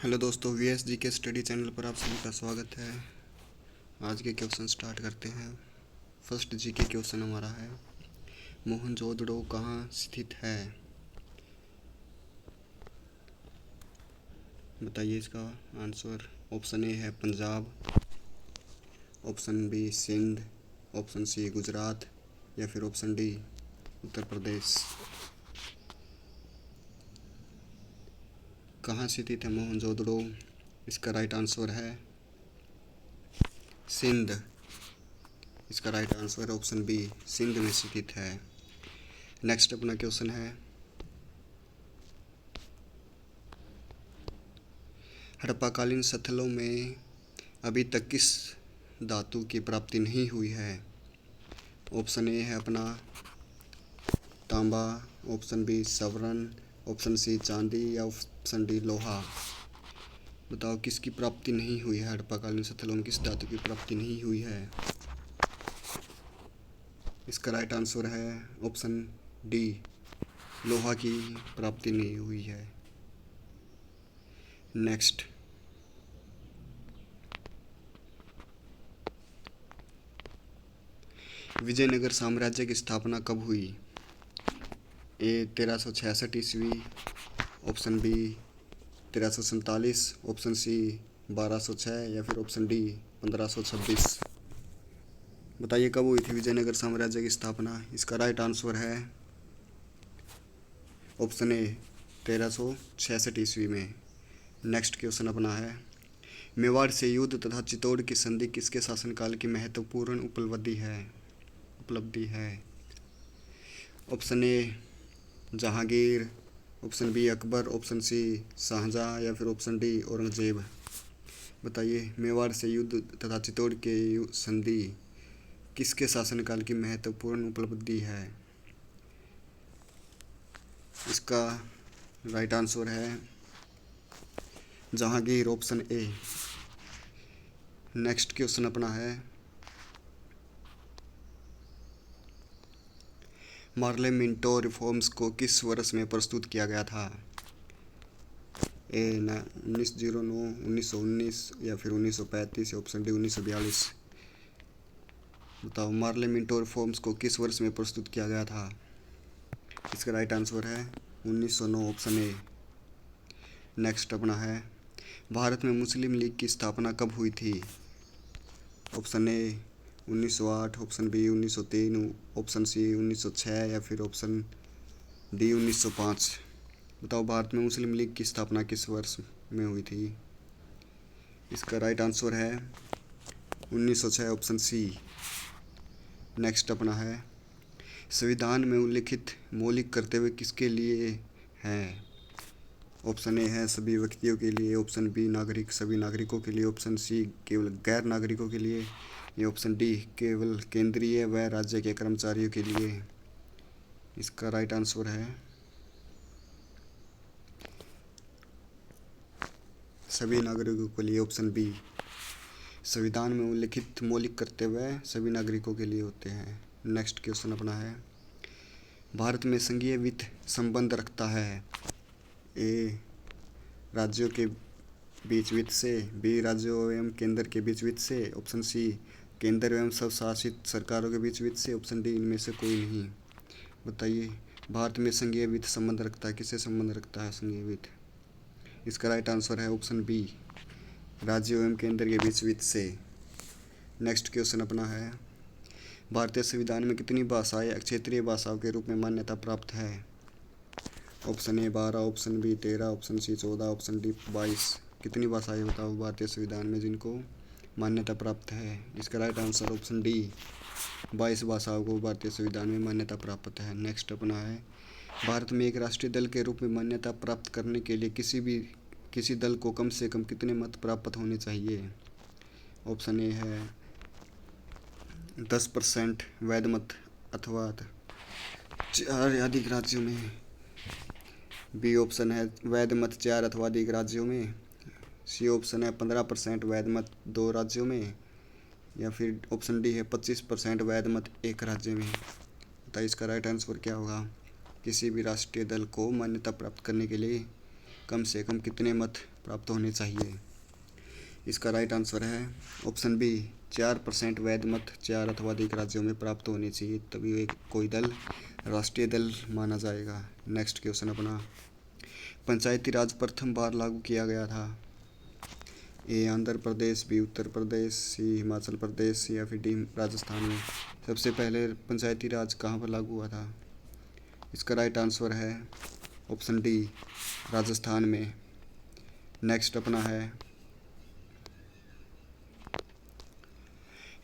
Hello दोस्तों, वीएसजी के study channel पर आप सभी का स्वागत है। आज के क्वेश्चन स्टार्ट करते हैं। फर्स्ट जी के क्वेश्चन हमारा है, मोहनजोदड़ो कहाँ स्थित है? बताइए इसका आंसर। ऑप्शन ए है Punjab, option B Sindh, option C Gujarat या फिर ऑप्शन डी उत्तर प्रदेश। कहाँ स्थित है मोहनजोदड़ो? इसका राइट आंसर है सिंध। इसका right answer option B Sindh में स्थित है। नेक्स्ट अपना क्वेश्चन है, हड़प्पाकालीन स्थलों में अभी तक किस धातु की प्राप्ति नहीं हुई है? ऑप्शन ए है अपना तांबा, ऑप्शन बी स्वर्ण, ऑप्शन सी चांदी या ऑप्शन डी लोहा। बताओ किसकी प्राप्ति नहीं हुई है? हड़प्पाकालीन स्थलों में किस धातु की प्राप्ति नहीं हुई है? इसका राइट आंसर है ऑप्शन डी, लोहा की प्राप्ति नहीं हुई है। नेक्स्ट, विजयनगर साम्राज्य की स्थापना कब हुई? ए 1366 ईस्वी, ऑप्शन बी 1347, ऑप्शन सी 1206 या फिर ऑप्शन डी 1526। बताइए कब हुई थी विजयनगर साम्राज्य की स्थापना? इसका राइट आंसर है ऑप्शन ए 1366 ईस्वी में। नेक्स्ट क्वेश्चन अपना है, मेवाड़ से युद्ध तथा चित्तौड़ की संधि किसके शासनकाल की महत्वपूर्ण उपलब्धि है? Option A Jahangir, option B Akbar, option C Shahjahan या फिर ऑप्शन डी औरंगजेब। बताइए मेवाड़ से युद्ध तथा चित्तौड़ के संधि किसके शासनकाल की महत्वपूर्ण उपलब्धि है? इसका राइट आंसर है Jahangir, option A. Next question अपना है, मार्ले मिंटो रिफॉर्म्स को किस वर्ष में प्रस्तुत किया गया था? ए 1909, 1919 या फिर 1935 या ऑप्शन डी 1942। बताओ मार्ले मिंटो रिफॉर्म्स को किस वर्ष में प्रस्तुत किया गया था? इसका राइट आंसर है 1909, ऑप्शन ए। नेक्स्ट अपना है, भारत में मुस्लिम लीग की स्थापना कब हुई थी? Option A 1908, option B 1903, option C 1906 या फिर ऑप्शन डी 1905। बताओ भारत में मुस्लिम लीग की स्थापना किस वर्ष में हुई थी? इसका राइट आंसर है 1906, ऑप्शन सी। नेक्स्ट अपना है, संविधान में उल्लिखित मौलिक कर्तव्य किसके लिए हैं? ऑप्शन ए है सभी व्यक्तियों के लिए, ऑप्शन बी सभी नागरिकों के लिए, ऑप्शन सी केवल गैर नागरिकों के लिए या ऑप्शन डी केवल केंद्रीय व राज्य के कर्मचारियों के लिए। इसका राइट आंसर है सभी नागरिकों के लिए, ऑप्शन बी। संविधान में उल्लिखित मौलिक कर्तव्य सभी नागरिकों के लिए होते हैं। नेक्स्ट क्वेश्चन अपना है, भारत में संघीय वित्त संबंध रखता है? ए राज्यों के बीच वित्त से, बी राज्यों एवं केंद्र के बीच वित्त से, ऑप्शन सी केंद्र एवं स्वशासित सरकारों के बीच वित्त से, ऑप्शन डी इनमें से कोई नहीं। बताइए भारत में संघीय वित्त संबंध रखता है, किससे संबंध रखता है संघीय वित्त? इसका राइट आंसर है ऑप्शन बी, राज्यों एवं केंद्र के बीच वित्त से। नेक्स्ट क्वेश्चन अपना है, भारतीय संविधान में कितनी भाषाएं क्षेत्रीय भाषाओं के रूप में मान्यता प्राप्त है? Option A 12, option B 13, option C 14, option D 22। कितनी भाषाएं बताओ भारतीय संविधान में जिनको मान्यता प्राप्त है? इसका राइट आंसर ऑप्शन डी 22 भाषाओं को भारतीय संविधान में मान्यता प्राप्त है। नेक्स्ट अपना है, भारत में एक राष्ट्रीय दल के रूप में मान्यता प्राप्त करने के लिए किसी दल को कम से कम कितने मत प्राप्त होने चाहिए? ऑप्शन ए है 10% वैध मत अथवा 4 या अधिक राज्यों में, बी ऑप्शन है वैध मत 4 अथवा अधिक राज्यों में, सी ऑप्शन है 15% वैध मत 2 राज्यों में या फिर ऑप्शन डी है 25% वैध मत 1 राज्य में। बताइए इसका राइट आंसर क्या होगा? किसी भी राष्ट्रीय दल को मान्यता प्राप्त करने के लिए कम से कम कितने मत प्राप्त होने चाहिए? इसका राइट आंसर है ऑप्शन बी 4% वैध मत 4 अथवा अधिक राज्यों में प्राप्त होने चाहिए, तभी एक कोई दल राष्ट्रीय दल माना जाएगा। नेक्स्ट क्वेश्चन अपना, पंचायती राज प्रथम बार लागू किया गया था? ए आंध्र प्रदेश, बी उत्तर प्रदेश, सी हिमाचल प्रदेश या फिर डी राजस्थान में। सबसे पहले पंचायती राज कहाँ पर लागू हुआ था? इसका राइट आंसर है ऑप्शन डी राजस्थान में। नेक्स्ट अपना है,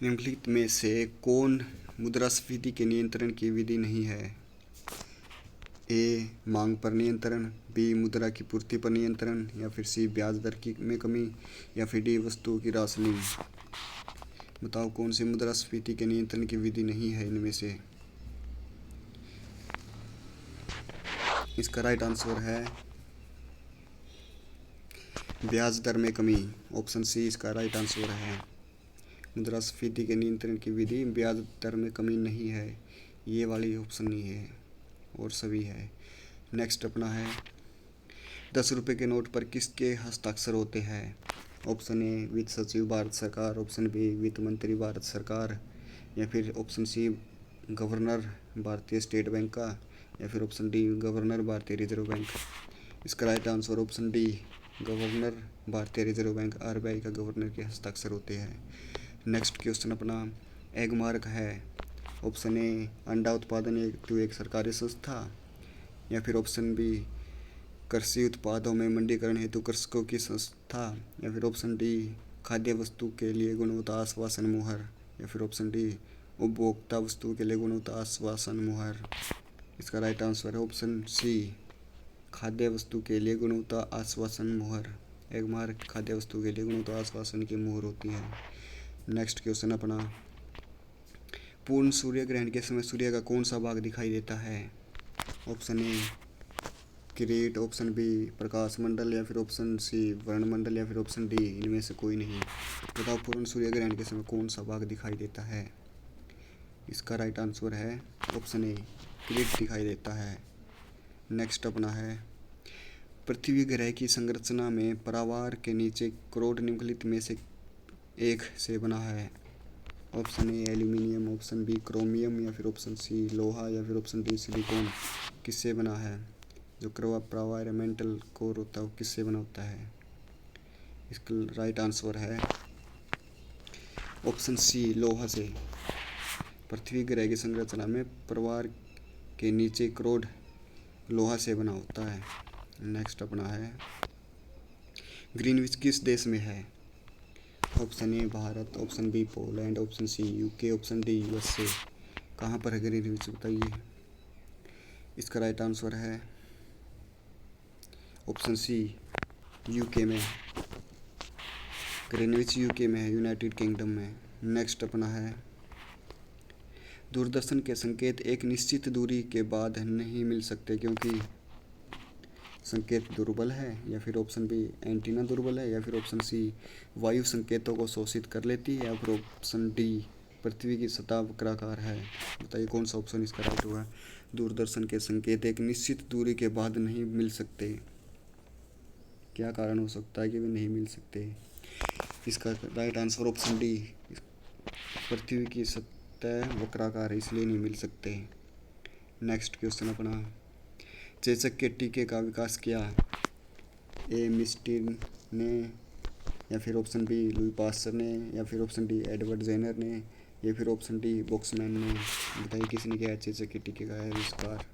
निम्नलिखित में से कौन मुद्रास्फीति के नियंत्रण की विधि नहीं है? ए मांग पर नियंत्रण, बी मुद्रा की पूर्ति पर नियंत्रण या फिर सी ब्याज दर में कमी या फिर डी वस्तुओं की राशनिंग। बताओ कौन सी मुद्रास्फीति के नियंत्रण की विधि नहीं है इनमें से? इसका राइट आंसर है ब्याज दर में कमी, ऑप्शन सी इसका राइट आंसर है। मुद्रास्फीति के नियंत्रण की विधि ब्याज दर में कमी नहीं है, ये वाली ऑप्शन नहीं है और सभी है। नेक्स्ट अपना है, 10 रुपये के नोट पर किसके हस्ताक्षर होते हैं? ऑप्शन ए वित्त सचिव भारत सरकार, ऑप्शन बी वित्त मंत्री भारत सरकार या फिर ऑप्शन सी गवर्नर भारतीय स्टेट बैंक का या फिर ऑप्शन डी गवर्नर भारतीय रिजर्व बैंक। इसका right answer option D governor भारतीय रिजर्व बैंक आरबीआई का गवर्नर के हस्ताक्षर होते हैं। नेक्स्ट क्वेश्चन अपना, एग मार्क है? ऑप्शन ए अंडा उत्पादन हेतु एक सरकारी संस्था या फिर ऑप्शन बी कृषि उत्पादों में मंडीकरण हेतु कृषकों की संस्था या फिर ऑप्शन डी खाद्य वस्तु के लिए गुणवत्ता आश्वासन मुहर या फिर ऑप्शन डी उपभोक्ता वस्तु के लिए गुणवत्ता आश्वासन मुहर। इसका राइट आंसर है ऑप्शन सी खाद्य वस्तु के लिए गुणवत्ता आश्वासन मुहर। एग मार्क खाद्य वस्तु के लिए गुणवत्ता आश्वासन की मुहर होती है। नेक्स्ट क्वेश्चन अपना, पूर्ण सूर्य ग्रहण के समय सूर्य का कौन सा भाग दिखाई देता है? ऑप्शन ए किरीट, ऑप्शन बी प्रकाश मंडल या फिर ऑप्शन सी वर्णमंडल या फिर ऑप्शन डी इनमें से कोई नहीं। बताओ पूर्ण सूर्य ग्रहण के समय कौन सा भाग दिखाई देता है? इसका राइट आंसर है ऑप्शन ए किरीट दिखाई देता है। नेक्स्ट अपना है, पृथ्वी ग्रह की संरचना में परावार के नीचे क्रोड निम्नलिखित में से एक से बना है? Option A aluminium, option B chromium या फिर ऑप्शन सी लोहा या फिर ऑप्शन डी सिलिकॉन। किससे बना है? जो परावार मेंटल कोर होता है वो किससे बना होता है? इसका राइट आंसर है ऑप्शन सी लोहा से। पृथ्वी ग्रह की संरचना में परावार के नीचे क्रोड लोहा से बना होता है। नेक्स्ट अपना है, ग्रीनविच किस देश में है? Option A Bharat, option B Poland, option C UK, option D USA. कहाँ पर है ग्रीनविच बताइए? इसका राइट आंसर है ऑप्शन सी यूके में। ग्रीनविच यूके में है, यूनाइटेड किंगडम में। नेक्स्ट अपना है, दूरदर्शन के संकेत एक निश्चित दूरी के बाद नहीं मिल सकते क्योंकि संकेत दुर्बल है या फिर ऑप्शन बी एंटीना दुर्बल है या फिर ऑप्शन सी वायु संकेतों को शोषित कर लेती है या फिर ऑप्शन डी पृथ्वी की सतह वक्राकार है। बताइए कौन सा ऑप्शन इसका राइट हुआ? दूरदर्शन के संकेत एक निश्चित दूरी के बाद नहीं मिल सकते। क्या कारण हो सकता है कि वे नहीं मिल सकते? इसका राइट आंसर ऑप्शन डी पृथ्वी की सतह वक्राकार है इसलिए नहीं मिल सकते। नेक्स्ट क्वेश्चन अपना, चेचक के टीके का विकास किया? ए मिस्टिन ने या फिर ऑप्शन बी लुई पास्चर ने या फिर ऑप्शन डी एडवर्ड जेनर ने या फिर ऑप्शन डी बॉक्समैन ने। बताइए किसने किया चेचक के टीके का आविष्कार?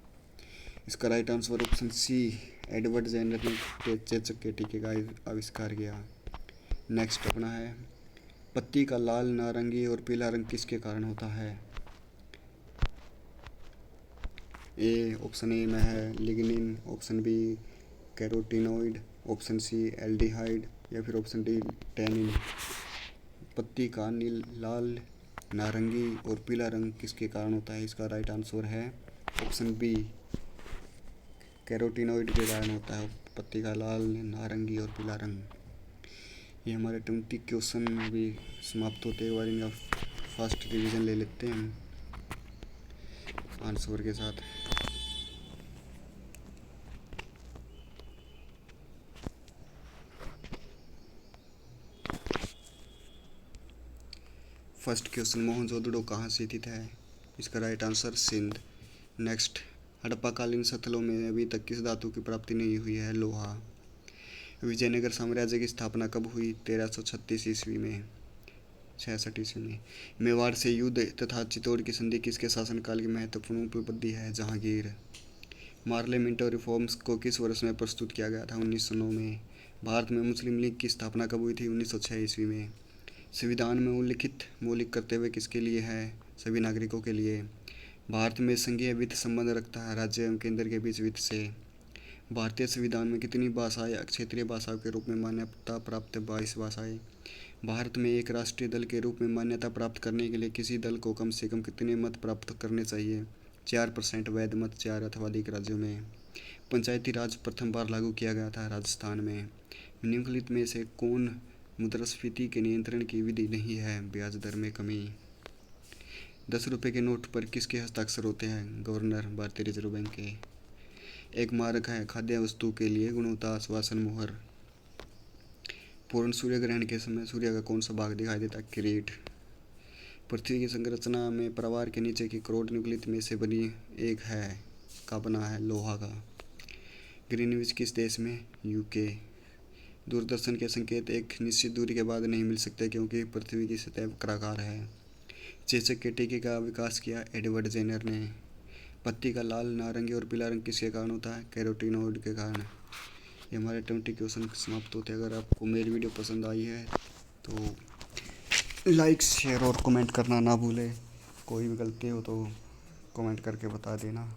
इसका right answer option C Edward Jenner ने चेचक के टीके का आविष्कार किया। नेक्स्ट अपना है, पत्ती का लाल, नारंगी और पीला रंग किसके कारण होता है? ए ऑप्शन ए में है lignin, option B carotenoid, option C aldehyde या फिर ऑप्शन डी टैनिन। पत्ती का लाल, नारंगी और पीला रंग किसके कारण होता है? इसका राइट आंसर है ऑप्शन बी कैरोटीनॉइड के कारण होता है पत्ती का लाल, नारंगी और पीला रंग। ये हमारे 20 क्वेश्चन भी समाप्त होते हैं। एक बार इनका फर्स्ट रिवीजन ले लेते हैं आंसर के साथ। फर्स्ट क्वेश्चन, मोहनजोदड़ो कहाँ से स्थित है? इसका राइट आंसर सिंध। नेक्स्ट, हड़प्पाकालीन स्थलों में अभी तक किस धातु की प्राप्ति नहीं हुई है? लोहा। विजयनगर साम्राज्य की स्थापना कब हुई? 1336 ईस्वी में, 66 ईस्वी में। मेवाड़ से युद्ध तथा चित्तौड़ की संधि किसके शासनकाल की महत्वपूर्ण उपलब्धि है? जहांगीर। पार्लियामेंट रिफॉर्म्स को किस वर्ष में प्रस्तुत किया गया था? 1909 में। भारत में मुस्लिम लीग की स्थापना कब हुई थी? 1906 ईस्वी में। संविधान में उल्लिखित मौलिक कर्तव्य किसके लिए है? सभी नागरिकों के लिए। भारत में संघीय वित्त संबंध रखता है राज्य एवं केंद्र के बीच वित्त से। भारतीय संविधान में कितनी भाषाएं क्षेत्रीय भाषाओं के रूप में मान्यता प्राप्त है? 22 भाषाएं। भारत में एक राष्ट्रीय दल के रूप में मान्यता प्राप्त करने के लिए किसी दल को कम से कम कितने मत प्राप्त करने चाहिए? 4% वैध मत 4 अथवा अधिक राज्यों में। पंचायती राज प्रथम बार लागू किया गया था राजस्थान में। निम्नलिखित में से कौन मुद्रास्फीति के नियंत्रण की विधि नहीं है? ब्याज दर में कमी। 10 रुपये के नोट पर किसके हस्ताक्षर होते हैं? गवर्नर, भारतीय रिजर्व बैंक के। एक मारक है खाद्य वस्तु के लिए गुणवत्ता आश्वासन मोहर। पूर्ण सूर्य ग्रहण के समय सूर्य का कौन सा भाग दिखाई देता है? किरीट। पृथ्वी की संरचना में प्रवार के नीचे की करोड़ न्यूक्लियस में से बनी एक है का बना है? लोहा का। ग्रीनविच किस देश में? यूके। दूरदर्शन के संकेत एक निश्चित दूरी के बाद नहीं मिल सकते क्योंकि पृथ्वी की सतह वक्राकार है। चेचक के टीके का विकास किया एडवर्ड जेनर ने। पत्ती का लाल, नारंगी और पीला रंग किसके कारण होता है? कैरोटीनॉइड के कारण। ये हमारे 20 क्वेश्चन समाप्त होते हैं। अगर आपको मेरी वीडियो पसंद आई है तो लाइक, शेयर और कमेंट करना ना भूलें। कोई भी गलती हो तो कमेंट करके बता देना।